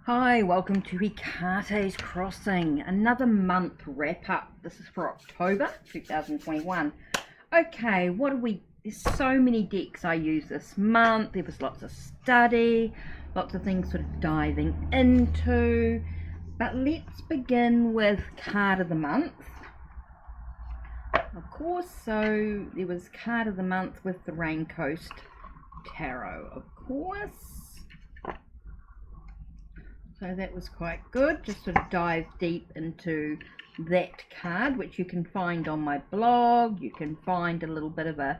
Hi, welcome to HeKate's Crossing, another month wrap up. This is for October 2021. Okay, there's so many decks I use this month. There was lots of study, lots of things sort of diving into. But let's begin with card of the month. Of course, so there was card of the month with the Rain Coast Tarot, of course. So that was quite good. Just sort of dive deep into that card, which you can find on my blog. You can find a little bit of a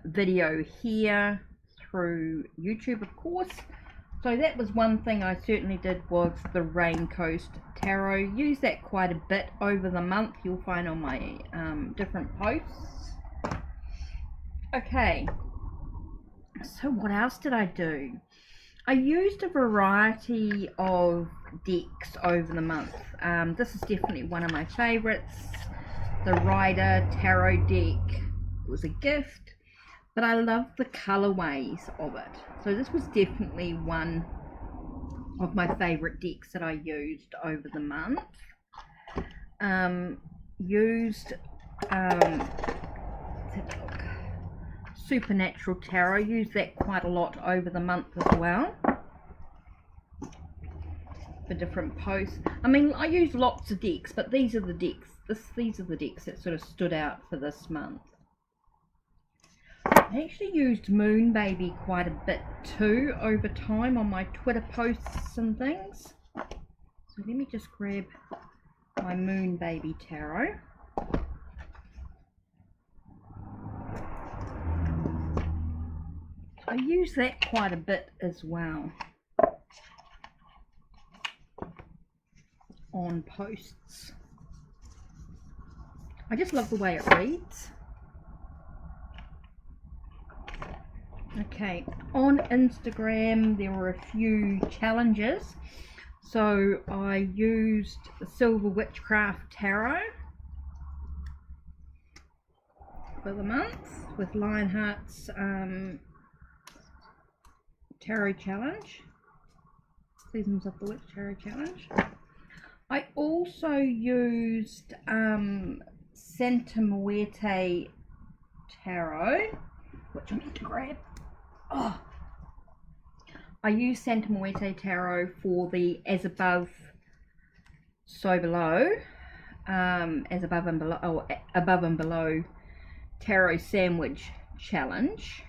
video here through YouTube, of course. So that was one thing I certainly did, was the Rain Coast Tarot. Use that quite a bit over the month. You'll find on my different posts. Okay, so what else did I do? I used a variety of decks over the month. This is definitely one of my favorites. The Rider Tarot deck was a gift, but I love the colorways of it. So this was definitely one of my favorite decks that I used over the month. Supernatural Tarot, used that quite a lot over the month as well for different posts. I mean, I use lots of decks, but these are the decks that sort of stood out for this month. I actually used Moon Baby quite a bit too over time on my Twitter posts and things. So let me just grab my Moon Baby Tarot. I use that quite a bit as well on posts. I just love the way it reads. Okay, on Instagram there were a few challenges. So I used the Silver Witchcraft Tarot for the month with Lionheart's Tarot Challenge, Seasons of the Witch Tarot Challenge. I also used Santa Muerte Tarot, which I need to grab. Oh, I used Santa Muerte Tarot for the As Above, So Below, As Above and Below, Above and Below Tarot Sandwich Challenge.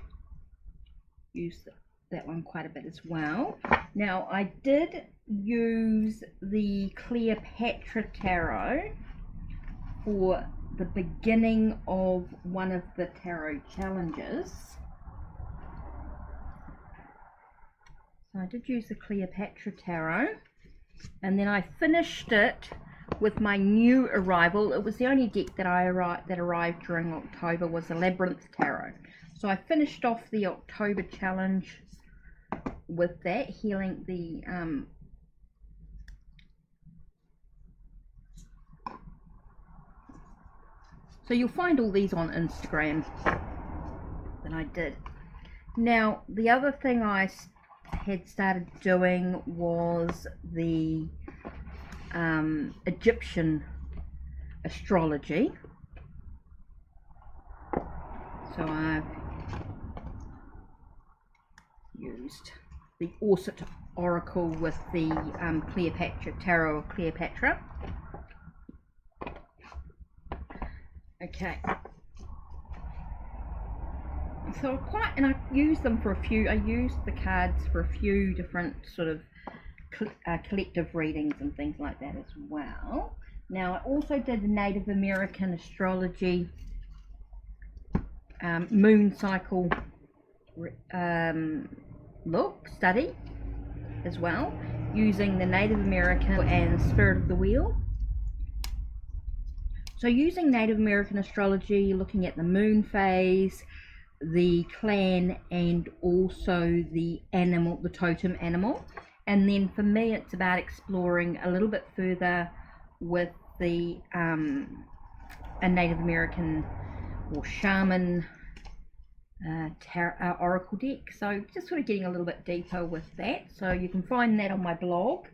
Used that one quite a bit as well. Now I did use the Cleopatra Tarot for the beginning of one of the tarot challenges. So I did use the Cleopatra Tarot, and then I finished it with my new arrival. It was the only deck that arrived during October, was the Labyrinth Tarot. So I finished off the October challenge with that, healing the so you'll find all these on Instagram that I did. Now the other thing I had started doing was the Egyptian astrology. So I've used the Orset Oracle with the Cleopatra Tarot of Cleopatra. Okay. So I used them for a few. I used the cards for a few different sort of collective readings and things like that as well. Now I also did the Native American astrology moon cycle study as well, using the Native American and Spirit of the Wheel. So using Native American astrology, looking at the moon phase, the clan, and also the animal, the totem animal. And then for me it's about exploring a little bit further with the a Native American or shaman oracle deck. So just sort of getting a little bit deeper with that. So you can find that on my blog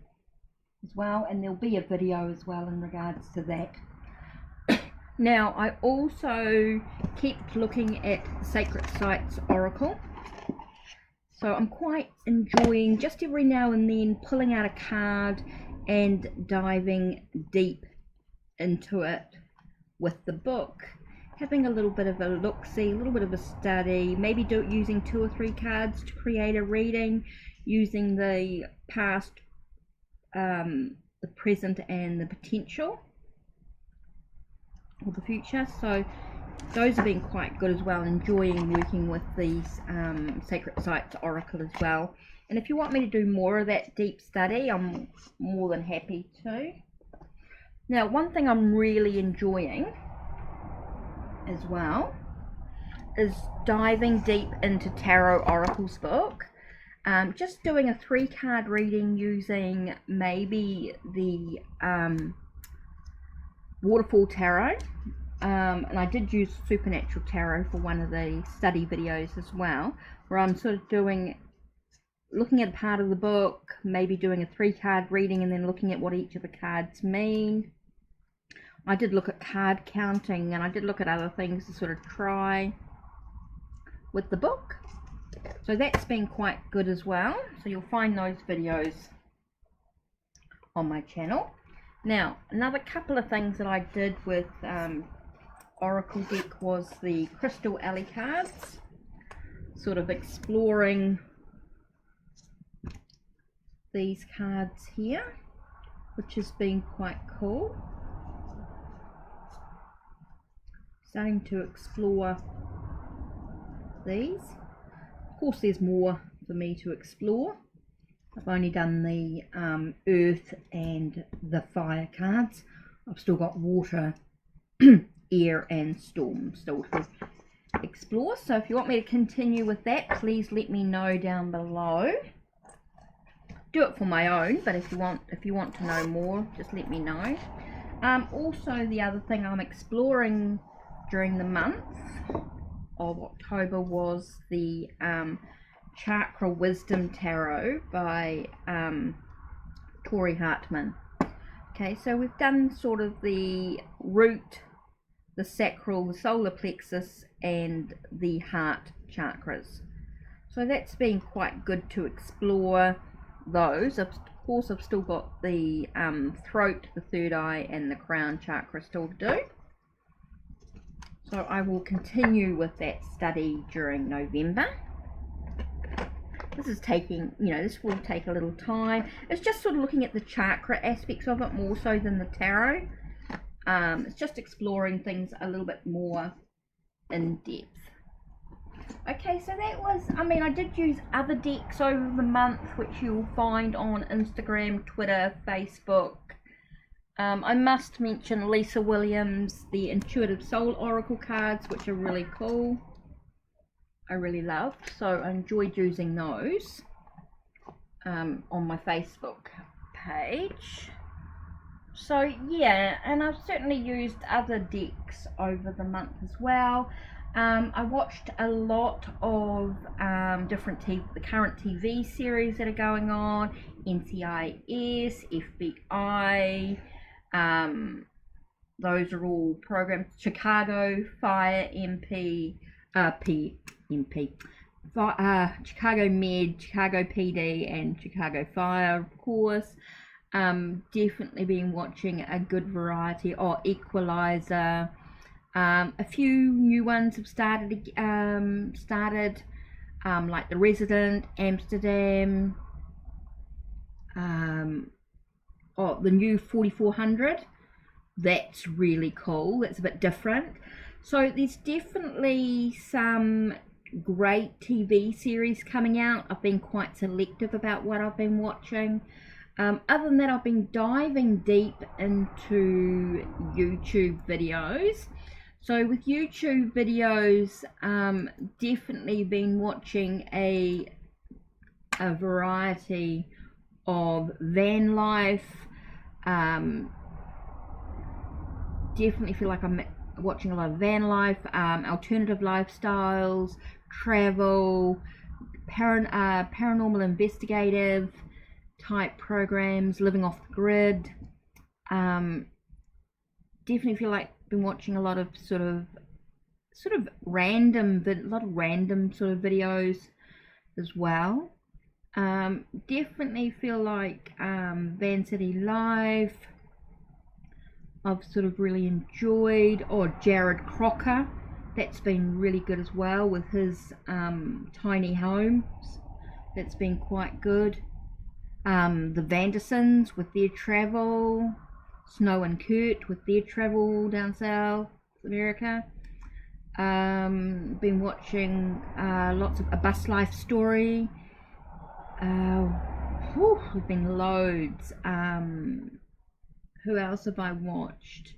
as well, and there'll be a video as well in regards to that. Now I also keep looking at Sacred Sites Oracle. So I'm quite enjoying just every now and then pulling out a card and diving deep into it with the book, having a little bit of a look-see, a little bit of a study, maybe using 2 or 3 cards to create a reading, using the past, the present and the potential, or the future. So those have been quite good as well, enjoying working with these Sacred Sites Oracle as well. And if you want me to do more of that deep study, I'm more than happy to. Now, one thing I'm really enjoying as well is diving deep into Tarot Oracle's book. Just doing a 3-card reading using maybe the Waterfall Tarot. And I did use Supernatural Tarot for one of the study videos as well, where I'm sort of looking at part of the book, maybe doing a 3-card reading and then looking at what each of the cards mean. I did look at card counting, and I did look at other things to sort of try with the book. So that's been quite good as well. So you'll find those videos on my channel. Now, another couple of things that I did with Oracle deck was the Crystal Alley cards, sort of exploring these cards here, which has been quite cool. Starting to explore these. Of course, there's more for me to explore. I've only done the earth and the fire cards. I've still got water, air and storm still to explore. So if you want me to continue with that, please let me know down below. Do it for my own, but if you want to know more, just let me know. Also, the other thing I'm exploring during the month of October was the Chakra Wisdom Tarot by Tori Hartman. Okay, so we've done sort of the root, the sacral, the solar plexus and the heart chakras. So that's been quite good to explore those. Of course, I've still got the throat, the third eye and the crown chakra still to do. So I will continue with that study during November. This is taking, this will take a little time. It's just sort of looking at the chakra aspects of it more so than the tarot. It's just exploring things a little bit more in depth. Okay, so that was, I did use other decks over the month, which you'll find on Instagram, Twitter, Facebook. I must mention Lisa Williams, the Intuitive Soul Oracle cards, which are really cool. I really love, so I enjoyed using those on my Facebook page. So yeah, and I've certainly used other decks over the month as well. I watched a lot of the current TV series that are going on, NCIS, FBI. Those are all programs. Chicago Fire Chicago Med, Chicago PD and Chicago Fire, of course. Definitely been watching a good variety. Equalizer. A few new ones have started like The Resident, Amsterdam, the new 4400. That's really cool. That's a bit different. So there's definitely some great TV series coming out. I've been quite selective about what I've been watching. Other than that, I've been diving deep into YouTube videos. So with YouTube videos, definitely been watching a variety of van life. Definitely feel like I'm watching a lot of van life, alternative lifestyles, travel, paranormal investigative type programs, living off the grid. Definitely feel like been watching a lot of sort of random, but a lot of random sort of videos as well. Definitely feel like Van City Live I've sort of really enjoyed. Or Jared Crocker, that's been really good as well with his tiny homes. That's been quite good. The Vandersons with their travel, Snow and Kurt with their travel down South America. Been watching lots of A Bus Life Story. There've been loads. Who else have I watched?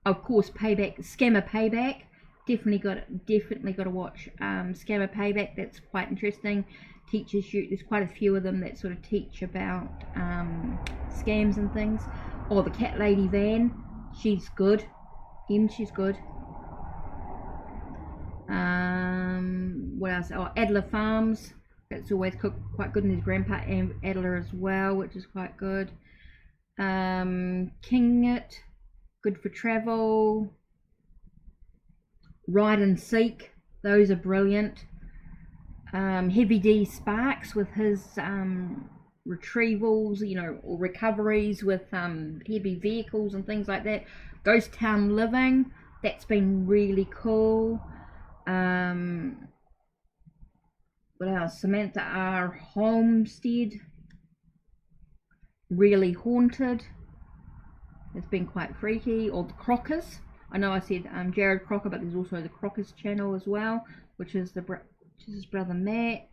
Of course, Scammer Payback. Definitely got to watch Scammer Payback. That's quite interesting. Teaches you. There's quite a few of them that sort of teach about scams and things. Or the Cat Lady Van. She's good. She's good. What else? Oh, Adler Farms. That's always quite good. And his grandpa Adler as well, which is quite good. King It. Good for travel. Ride and Seek. Those are brilliant. Heavy D Sparks with his retrievals, or recoveries with heavy vehicles and things like that. Ghost Town Living, that's been really cool. What else? Samantha R. Homestead, Really Haunted. It's been quite freaky. Or the Crockers. I know I said Jared Crocker, but there's also the Crockers channel as well, which is his brother Matt.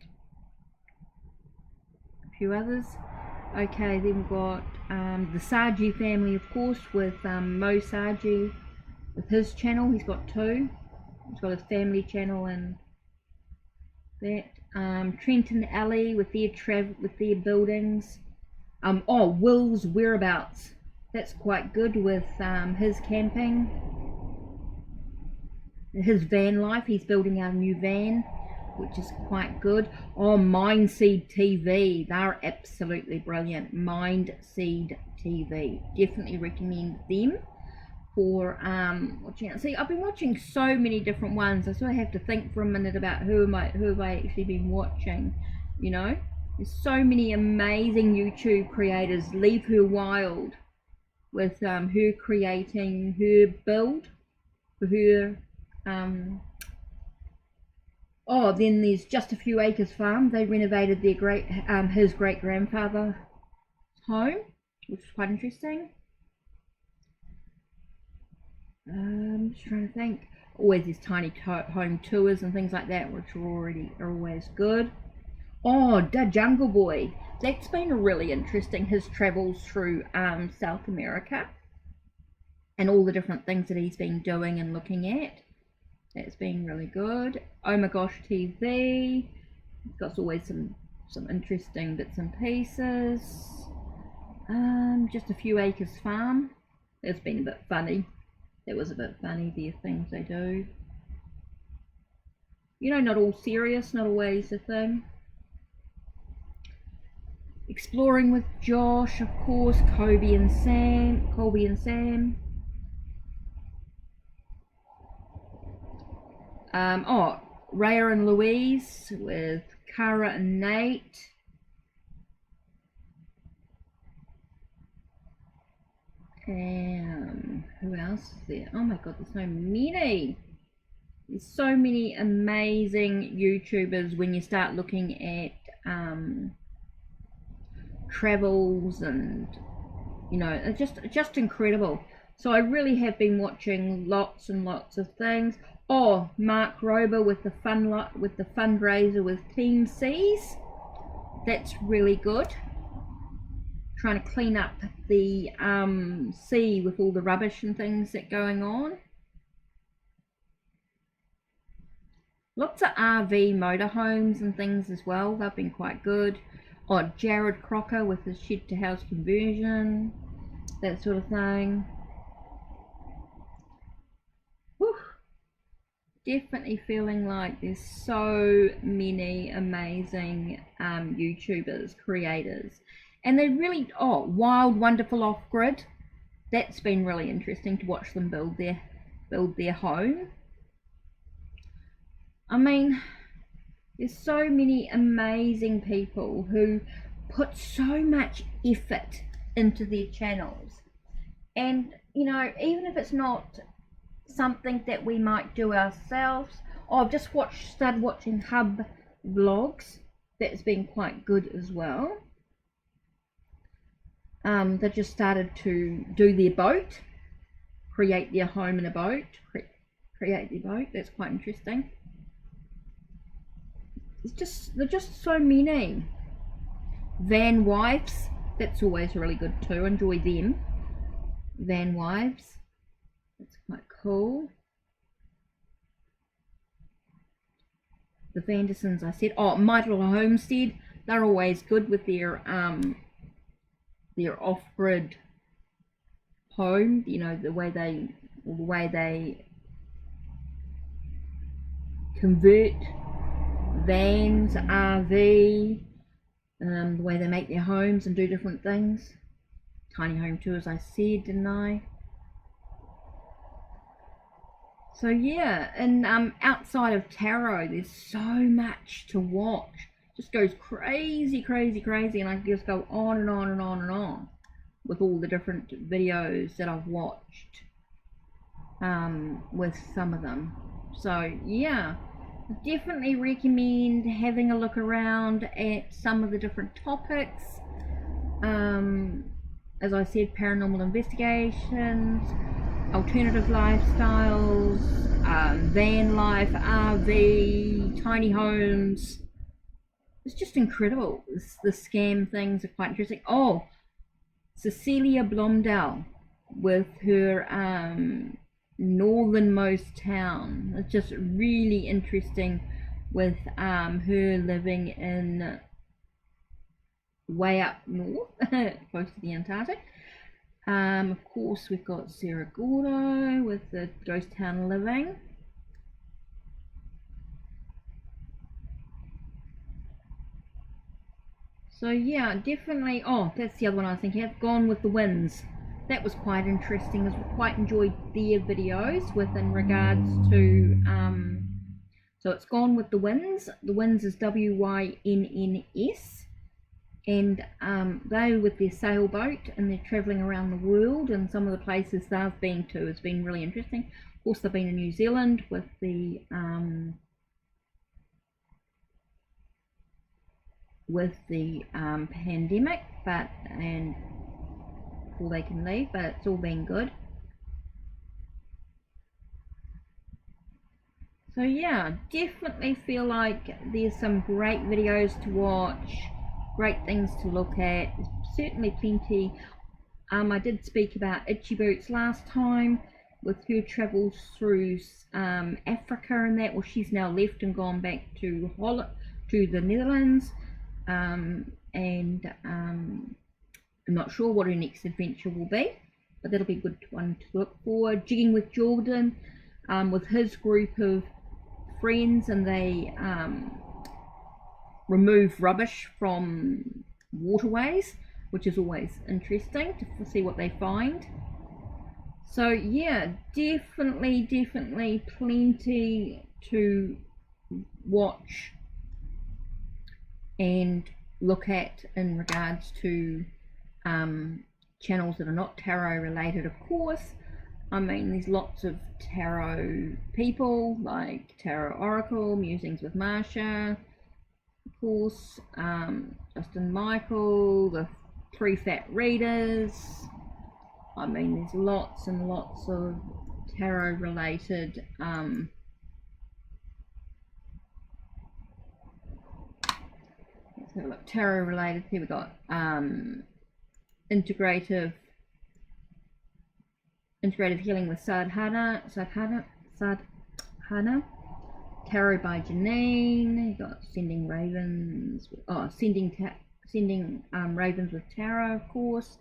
A few others. Okay, then we've got the Saji family, of course, with Mo Saji with his channel. He's got two. He's got his family channel and that. Trenton Alley with their buildings. Will's Whereabouts. That's quite good with his camping. His van life. He's building out a new van, which is quite good. Mindseed TV. They're absolutely brilliant. Mindseed TV. Definitely recommend them for watching. See, I've been watching so many different ones. I sort of have to think for a minute about who have I actually been watching. There's so many amazing YouTube creators. Leave Her Wild with her creating her build for her. Then there's Just a Few Acres Farm. They renovated their his great grandfather's home, which is quite interesting. I'm just trying to think. Always these tiny home tours and things like that, which are always good. The Jungle Boy. That's been really interesting. His travels through South America and all the different things that he's been doing and looking at. That's been really good. Oh My Gosh TV. It's got always some interesting bits and pieces. Just a Few Acres Farm. It's been a bit funny. It was a bit funny, the things they do. Not all serious, not always a thing. Exploring with Josh, of course. Colby and Sam. Rhea and Louise with Cara and Nate. Who else is there? Oh my god, there's so many. There's so many amazing YouTubers when you start looking at travels and it's just incredible. So I really have been watching lots and lots of things. Mark Rober with the fundraiser with Team Seas. That's really good. Trying to clean up the sea with all the rubbish and things that going on. Lots of RV motorhomes and things as well. They've been quite good. Jared Crocker with his shed to house conversion, that sort of thing. definitely feeling like there's so many amazing YouTubers, creators, and they really, Wild Wonderful Off-Grid, that's been really interesting to watch them build their home. I mean, there's so many amazing people who put so much effort into their channels, and you know, even if it's not something that we might do ourselves. I've just started watching Hub vlogs. That's been quite good as well. They just started to do their boat, create their home in a boat, create their boat. That's quite interesting. There's just so many. Van wives, that's always really good too. Enjoy them. Van wives, that's quite cool. The Vandersons, I said. My Little Homestead, they're always good with their off-grid home. You know, the way they convert vans, RV, the way they make their homes and do different things. Tiny home tours, I said, didn't I? So yeah, and outside of tarot, there's so much to watch. Just goes crazy, and I can just go on and on and on and on with all the different videos that I've watched with some of them. So yeah, I definitely recommend having a look around at some of the different topics. As I said, paranormal investigations, alternative lifestyles, van life, RV, tiny homes. It's just incredible. The scam things are quite interesting. Cecilia Blomdale with her northernmost town. It's just really interesting with her living in way up north, close to the Antarctic. Of course, we've got Sarah Gordo with the Ghost Town Living. So yeah, definitely. That's the other one I was thinking of. Gone with the Winds. That was quite interesting. I quite enjoyed their videos in regards to so it's Gone with the Winds. The Winds is WYNNS. And they with their sailboat, and they're travelling around the world, and some of the places they've been to has been really interesting. Of course, they've been in New Zealand with the pandemic, and before they can leave, but it's all been good. So yeah, definitely feel like there's some great videos to watch, great things to look at. There's certainly plenty. I did speak about Itchy Boots last time with her travels through Africa and that. Well, she's now left and gone back to the Netherlands, and I'm not sure what her next adventure will be, but that'll be a good one to look for. Jigging with Jordan, with his group of friends, and they remove rubbish from waterways, which is always interesting to see what they find. So yeah, definitely plenty to watch and look at in regards to channels that are not tarot related, of course. I mean, there's lots of tarot people like Tarot Oracle, Musings with Marsha, of course, Justin Michael, the Three Fat Readers. I mean, there's lots and lots of tarot related let's have a look. Tarot related, here we got integrative healing with Sadhana, Tarot by Janine. You got sending ravens, sending ravens with tarot, of course.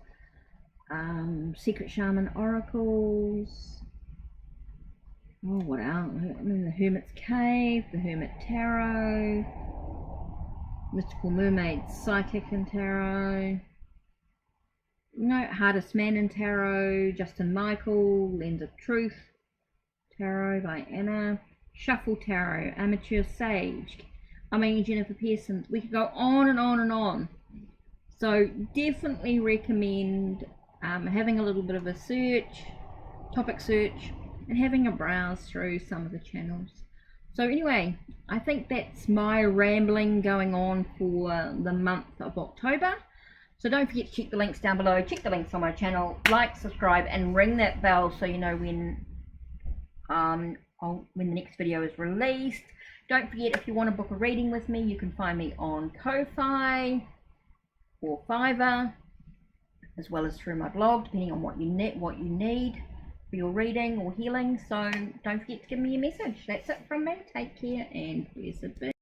Secret Shaman Oracles. Oh, what else? The Hermit's Cave, the Hermit Tarot, Mystical Mermaid Psychic and Tarot. No, Hardest Man in Tarot, Justin Michael, Lens of Truth Tarot by Anna, Shuffle Tarot, Amateur Sage. I mean, Jennifer Pearson. We could go on and on and on. So definitely recommend having a little bit of a search, topic search, and having a browse through some of the channels. So anyway, I think that's my rambling going on for the month of October. So don't forget to check the links down below, check the links on my channel, like, subscribe, and ring that bell so you know when the next video is released. Don't forget, if you want to book a reading with me, you can find me on Ko-Fi or Fiverr, as well as through my blog, depending on what you need for your reading or healing. So don't forget to give me a message. That's it from me. Take care and blessed be.